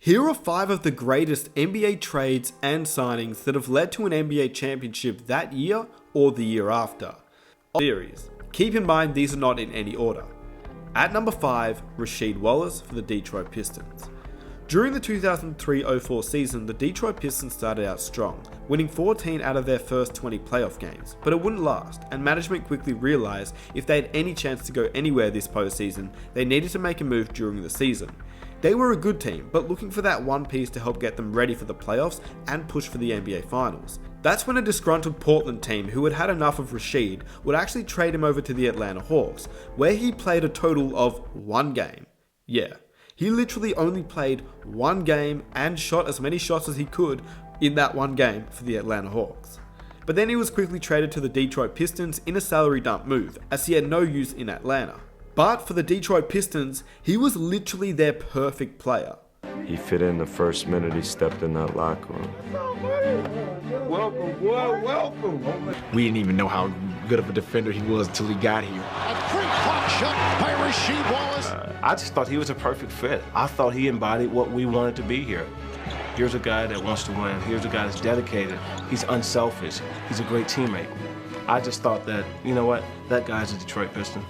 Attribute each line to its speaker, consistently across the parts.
Speaker 1: Here are 5 of the greatest NBA trades and signings that have led to an NBA championship that year or the year after. Series. Keep in mind these are not in any order. At number 5, Rasheed Wallace for the Detroit Pistons. During the 2003-04 season, the Detroit Pistons started out strong, winning 14 out of their first 20 playoff games, but it wouldn't last, and management quickly realized if they had any chance to go anywhere this postseason, they needed to make a move during the season. They were a good team, but looking for that one piece to help get them ready for the playoffs and push for the NBA Finals. That's when a disgruntled Portland team who had had enough of Rasheed would actually trade him over to the Atlanta Hawks, where he played a total of 1 game. Yeah. He literally only played 1 game and shot as many shots as he could in that 1 game for the Atlanta Hawks. But then he was quickly traded to the Detroit Pistons in a salary dump move, as he had no use in Atlanta. But for the Detroit Pistons, he was literally their perfect player.
Speaker 2: He fit in the first minute he stepped in that locker room.
Speaker 3: Welcome, boy, welcome.
Speaker 4: We didn't even know how good of a defender he was until he got here.
Speaker 5: A great hot shot by Rasheed Wallace.
Speaker 3: I just thought he was a perfect fit. I thought he embodied what we wanted to be here. Here's a guy that wants to win. Here's a guy that's dedicated. He's unselfish. He's a great teammate. I just thought that, you know what, that guy's a Detroit Piston.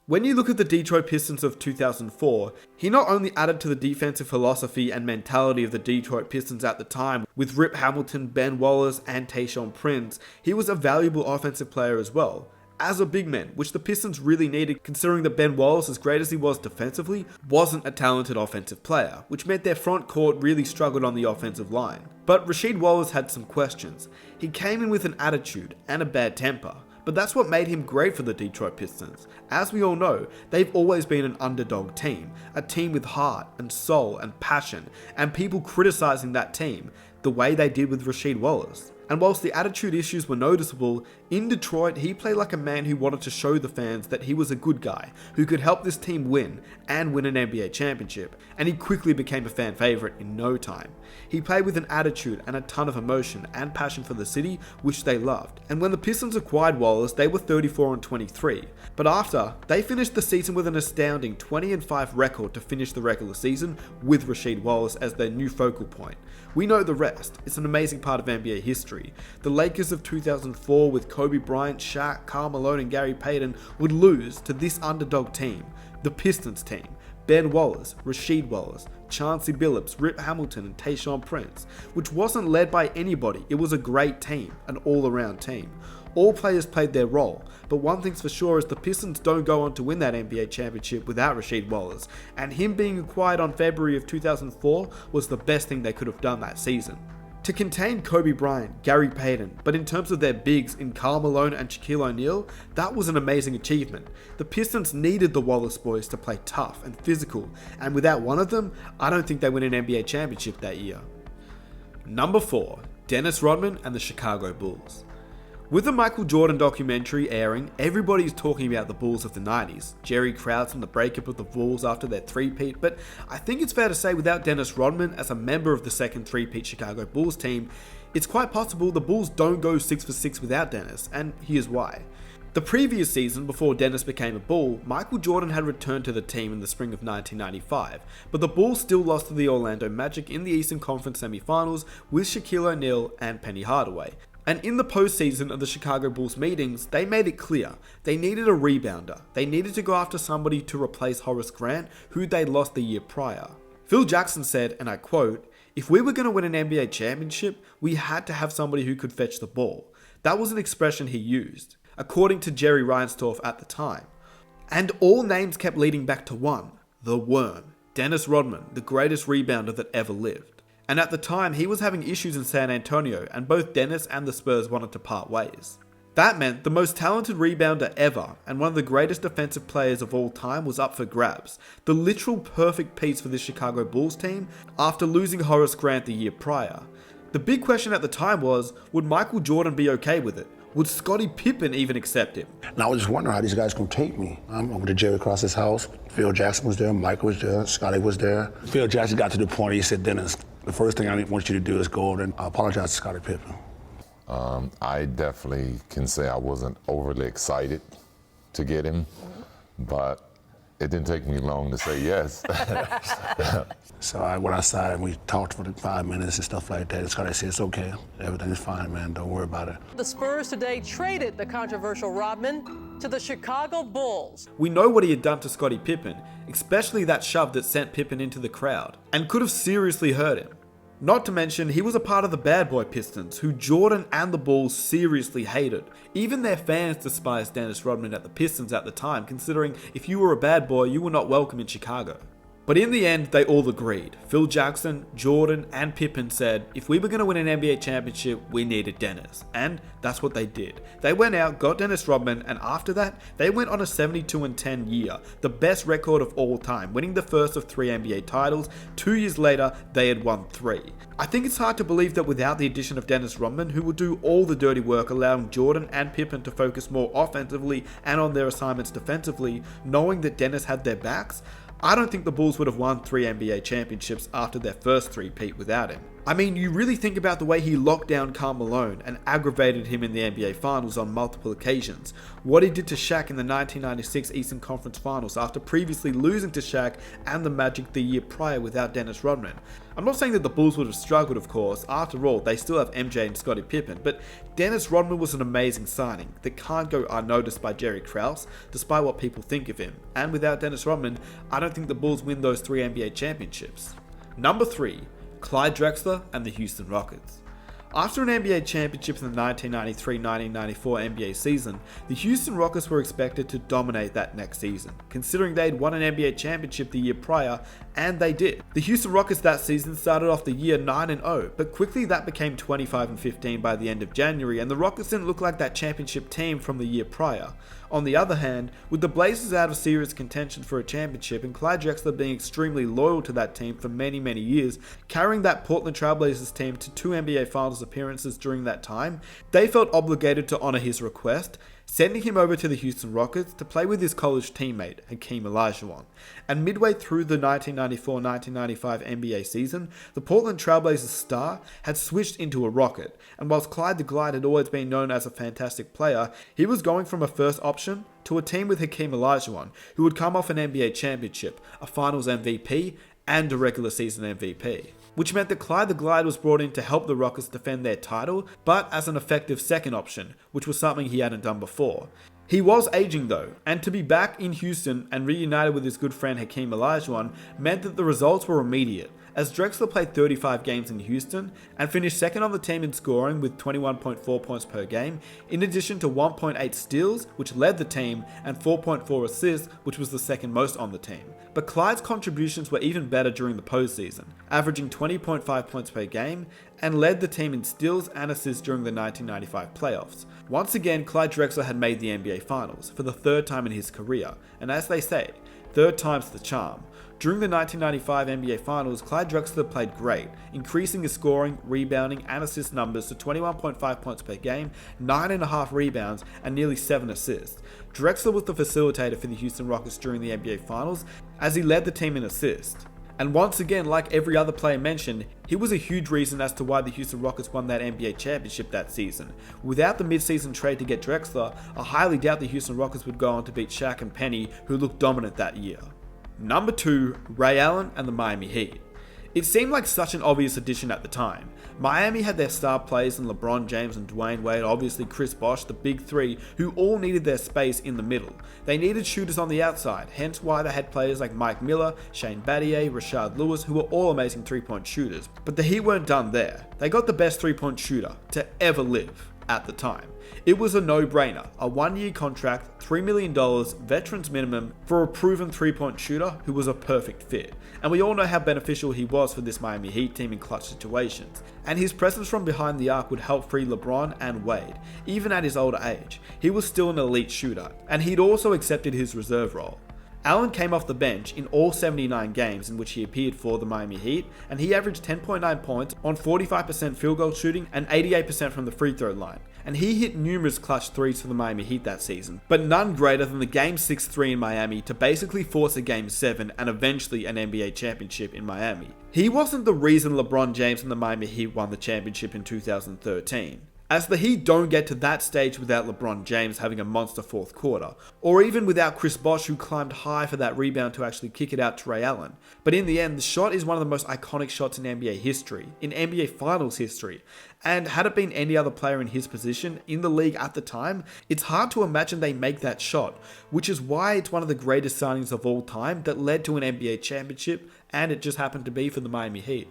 Speaker 1: When you look at the Detroit Pistons of 2004, he not only added to the defensive philosophy and mentality of the Detroit Pistons at the time, with Rip Hamilton, Ben Wallace, and Tayshaun Prince, he was a valuable offensive player as well. As a big man, which the Pistons really needed considering that Ben Wallace, as great as he was defensively, wasn't a talented offensive player, which meant their front court really struggled on the offensive line. But Rasheed Wallace had some questions. He came in with an attitude and a bad temper. But that's what made him great for the Detroit Pistons. As we all know, they've always been an underdog team, a team with heart and soul and passion, and people criticizing that team the way they did with Rasheed Wallace. And whilst the attitude issues were noticeable, in Detroit he played like a man who wanted to show the fans that he was a good guy, who could help this team win and win an NBA championship, and he quickly became a fan favourite in no time. He played with an attitude and a ton of emotion and passion for the city, which they loved. And when the Pistons acquired Wallace, they were 34-23, but after, they finished the season with an astounding 20-5 record to finish the regular season with Rasheed Wallace as their new focal point. We know the rest. It's an amazing part of NBA history. The Lakers of 2004 with Kobe Bryant, Shaq, Karl Malone and Gary Payton would lose to this underdog team, the Pistons team. Ben Wallace, Rasheed Wallace, Chauncey Billups, Rip Hamilton and Tayshaun Prince, which wasn't led by anybody. It was a great team, an all-around team. All players played their role, but one thing's for sure is the Pistons don't go on to win that NBA championship without Rasheed Wallace, and him being acquired on February of 2004 was the best thing they could have done that season. To contain Kobe Bryant, Gary Payton, but in terms of their bigs in Karl Malone and Shaquille O'Neal, that was an amazing achievement. The Pistons needed the Wallace boys to play tough and physical, and without one of them, I don't think they win an NBA championship that year. Number 4, Dennis Rodman and the Chicago Bulls. With the Michael Jordan documentary airing, everybody's talking about the Bulls of the 90s, Jerry Krause and the breakup of the Bulls after their three-peat, but I think it's fair to say without Dennis Rodman as a member of the second three-peat Chicago Bulls team, it's quite possible the Bulls don't go 6 for 6 without Dennis, and here's why. The previous season, before Dennis became a Bull, Michael Jordan had returned to the team in the spring of 1995, but the Bulls still lost to the Orlando Magic in the Eastern Conference semifinals with Shaquille O'Neal and Penny Hardaway. And in the postseason of the Chicago Bulls meetings, they made it clear they needed a rebounder. They needed to go after somebody to replace Horace Grant, who they lost the year prior. Phil Jackson said, and I quote, "If we were going to win an NBA championship, we had to have somebody who could fetch the ball." That was an expression he used, according to Jerry Reinsdorf at the time. And all names kept leading back to one, the Worm, Dennis Rodman, the greatest rebounder that ever lived. And at the time, he was having issues in San Antonio, and both Dennis and the Spurs wanted to part ways. That meant the most talented rebounder ever, and one of the greatest defensive players of all time was up for grabs. The literal perfect piece for this Chicago Bulls team after losing Horace Grant the year prior. The big question at the time was, would Michael Jordan be okay with it? Would Scottie Pippen even accept him?
Speaker 6: And I was just wondering how these guys gonna take me. I went to Jerry Cross's house. Phil Jackson was there, Michael was there, Scottie was there. Phil Jackson got to the point, he said, "Dennis, the first thing I want you to do is go over and apologize to Scottie Pippen."
Speaker 7: I definitely can say I wasn't overly excited to get him, but it didn't take me long to say yes.
Speaker 6: So I went outside and we talked for 5 minutes and stuff like that. And Scotty said, it's okay. Everything's fine, man. Don't worry about it.
Speaker 8: The Spurs today traded the controversial Rodman to the Chicago Bulls.
Speaker 1: We know what he had done to Scottie Pippen, especially that shove that sent Pippen into the crowd, and could have seriously hurt him. Not to mention, he was a part of the bad boy Pistons, who Jordan and the Bulls seriously hated. Even their fans despised Dennis Rodman at the Pistons at the time, considering if you were a bad boy, you were not welcome in Chicago. But in the end, they all agreed. Phil Jackson, Jordan, and Pippen said, if we were going to win an NBA championship, we needed Dennis. And that's what they did. They went out, got Dennis Rodman, and after that, they went on a 72-10 year, the best record of all time, winning the first of 3 NBA titles. 2 years later, they had won 3. I think it's hard to believe that without the addition of Dennis Rodman, who would do all the dirty work, allowing Jordan and Pippen to focus more offensively and on their assignments defensively, knowing that Dennis had their backs, I don't think the Bulls would have won 3 NBA championships after their first 3-peat without him. I mean, you really think about the way he locked down Karl Malone and aggravated him in the NBA Finals on multiple occasions. What he did to Shaq in the 1996 Eastern Conference Finals after previously losing to Shaq and the Magic the year prior without Dennis Rodman. I'm not saying that the Bulls would have struggled, of course. After all, they still have MJ and Scottie Pippen, but Dennis Rodman was an amazing signing that can't go unnoticed by Jerry Krause, despite what people think of him. And without Dennis Rodman, I don't think the Bulls win those 3 NBA championships. Number 3. Clyde Drexler and the Houston Rockets. After an NBA championship in the 1993-1994 NBA season, the Houston Rockets were expected to dominate that next season, considering they'd won an NBA championship the year prior, and they did. The Houston Rockets that season started off the year 9-0, but quickly that became 25-15 by the end of January, and the Rockets didn't look like that championship team from the year prior. On the other hand, with the Blazers out of serious contention for a championship and Clyde Drexler being extremely loyal to that team for many years, carrying that Portland Trailblazers team to 2 NBA Finals appearances during that time, they felt obligated to honor his request, sending him over to the Houston Rockets to play with his college teammate, Hakeem Olajuwon. And midway through the 1994-1995 NBA season, the Portland Trailblazers star had switched into a Rocket, and whilst Clyde the Glide had always been known as a fantastic player, he was going from a first option to a team with Hakeem Olajuwon, who would come off an NBA championship, a Finals MVP, and a regular season MVP. Which meant that Clyde the Glide was brought in to help the Rockets defend their title, but as an effective second option, which was something he hadn't done before. He was aging though, and to be back in Houston and reunited with his good friend Hakeem Olajuwon meant that the results were immediate, as Drexler played 35 games in Houston and finished second on the team in scoring with 21.4 points per game, in addition to 1.8 steals, which led the team, and 4.4 assists, which was the second most on the team. But Clyde's contributions were even better during the postseason, averaging 20.5 points per game, and led the team in steals and assists during the 1995 playoffs. Once again, Clyde Drexler had made the NBA Finals for the 3rd time in his career, and as they say, 3rd time's the charm. During the 1995 NBA Finals, Clyde Drexler played great, increasing his scoring, rebounding, and assist numbers to 21.5 points per game, 9.5 rebounds, and nearly 7 assists. Drexler was the facilitator for the Houston Rockets during the NBA Finals, as he led the team in assists. And once again, like every other player mentioned, he was a huge reason as to why the Houston Rockets won that NBA championship that season. Without the mid-season trade to get Drexler, I highly doubt the Houston Rockets would go on to beat Shaq and Penny, who looked dominant that year. Number 2, Ray Allen and the Miami Heat. It seemed like such an obvious addition at the time. Miami had their star players in LeBron James and Dwayne Wade, obviously Chris Bosh, the big three, who all needed their space in the middle. They needed shooters on the outside, hence why they had players like Mike Miller, Shane Battier, Rashard Lewis, who were all amazing 3-point shooters. But the Heat weren't done there. They got the best 3-point shooter to ever live at the time. It was a no-brainer, a 1-year contract, $3 million, veterans minimum, for a proven 3-point shooter who was a perfect fit. And we all know how beneficial he was for this Miami Heat team in clutch situations. And his presence from behind the arc would help free LeBron and Wade. Even at his older age, he was still an elite shooter, and he'd also accepted his reserve role. Allen came off the bench in all 79 games in which he appeared for the Miami Heat, and he averaged 10.9 points on 45% field goal shooting and 88% from the free throw line. And he hit numerous clutch threes for the Miami Heat that season, but none greater than the Game 6 3 in Miami to basically force a Game 7 and eventually an NBA championship in Miami. He wasn't the reason LeBron James and the Miami Heat won the championship in 2013. as the Heat don't get to that stage without LeBron James having a monster fourth quarter, or even without Chris Bosh who climbed high for that rebound to actually kick it out to Ray Allen. But in the end, the shot is one of the most iconic shots in NBA history, in NBA Finals history, and had it been any other player in his position in the league at the time, it's hard to imagine they make that shot, which is why it's one of the greatest signings of all time that led to an NBA championship, and it just happened to be for the Miami Heat.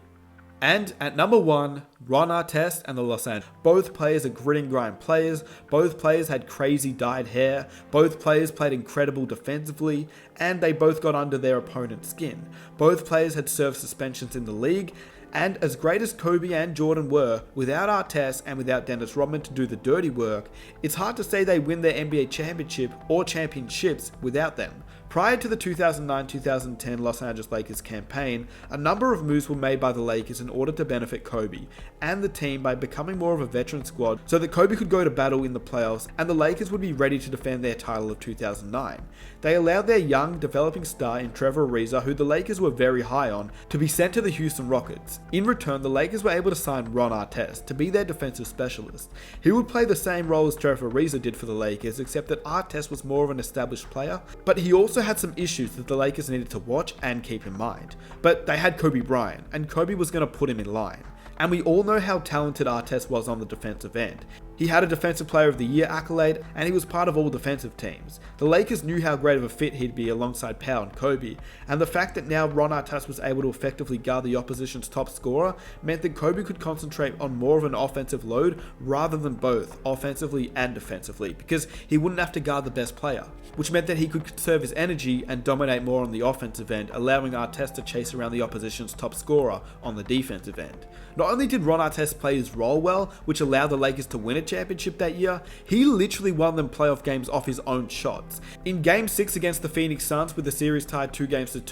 Speaker 1: And at number 1, Ron Artest and the Los Angeles. Both players are grit and grind players, both players had crazy dyed hair, both players played incredible defensively, and they both got under their opponent's skin. Both players had served suspensions in the league, and as great as Kobe and Jordan were, without Artest and without Dennis Rodman to do the dirty work, it's hard to say they win their NBA championship or championships without them. Prior to the 2009-2010 Los Angeles Lakers campaign, a number of moves were made by the Lakers in order to benefit Kobe and the team by becoming more of a veteran squad so that Kobe could go to battle in the playoffs and the Lakers would be ready to defend their title of 2009. They allowed their young, developing star in Trevor Ariza, who the Lakers were very high on, to be sent to the Houston Rockets. In return, the Lakers were able to sign Ron Artest to be their defensive specialist. He would play the same role as Trevor Ariza did for the Lakers, except that Artest was more of an established player, but he also had some issues that the Lakers needed to watch and keep in mind. But they had Kobe Bryant, and Kobe was going to put him in line. And we all know how talented Artest was on the defensive end. He had a Defensive Player of the Year accolade, and he was part of all defensive teams. The Lakers knew how great of a fit he'd be alongside Powell and Kobe, and the fact that now Ron Artest was able to effectively guard the opposition's top scorer meant that Kobe could concentrate on more of an offensive load rather than both, offensively and defensively, because he wouldn't have to guard the best player, which meant that he could conserve his energy and dominate more on the offensive end, allowing Artest to chase around the opposition's top scorer on the defensive end. Not only did Ron Artest play his role well, which allowed the Lakers to win a championship that year, he literally won them playoff games off his own shots. In Game 6 against the Phoenix Suns with the series tied 2-2,
Speaker 5: Bryant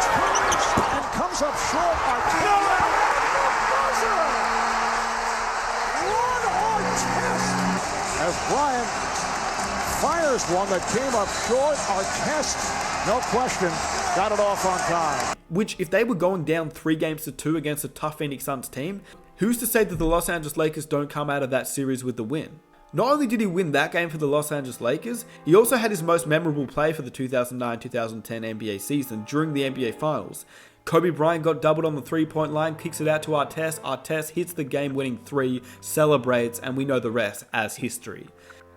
Speaker 5: turns and comes up short. Ron Artest as Bryant fires one that came up short. Artest, no question, got it off on time.
Speaker 1: Which, if they were going down 3-2 against a tough Phoenix Suns team, who's to say that the Los Angeles Lakers don't come out of that series with the win? Not only did he win that game for the Los Angeles Lakers, he also had his most memorable play for the 2009-2010 NBA season during the NBA Finals. Kobe Bryant got doubled on the three-point line, kicks it out to Artest, Artest hits the game-winning 3, celebrates, and we know the rest as history.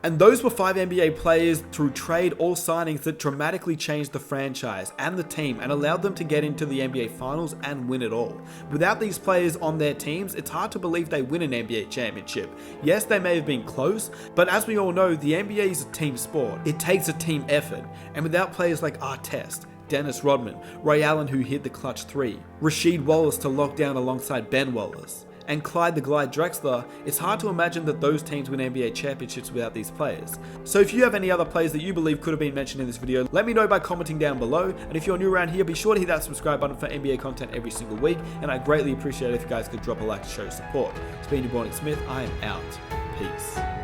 Speaker 1: And those were 5 NBA players through trade or signings that dramatically changed the franchise and the team and allowed them to get into the NBA Finals and win it all. Without these players on their teams, it's hard to believe they win an NBA championship. Yes, they may have been close, but as we all know, the NBA is a team sport. It takes a team effort, and without players like Artest, Dennis Rodman, Ray Allen who hit the clutch 3, Rasheed Wallace to lock down alongside Ben Wallace, and Clyde the Glide Drexler, it's hard to imagine that those teams win NBA championships without these players. So if you have any other players that you believe could have been mentioned in this video, let me know by commenting down below, and if you're new around here, be sure to hit that subscribe button for NBA content every single week, and I'd greatly appreciate it if you guys could drop a like to show support. It's been your boy Nick Smith, I am out. Peace.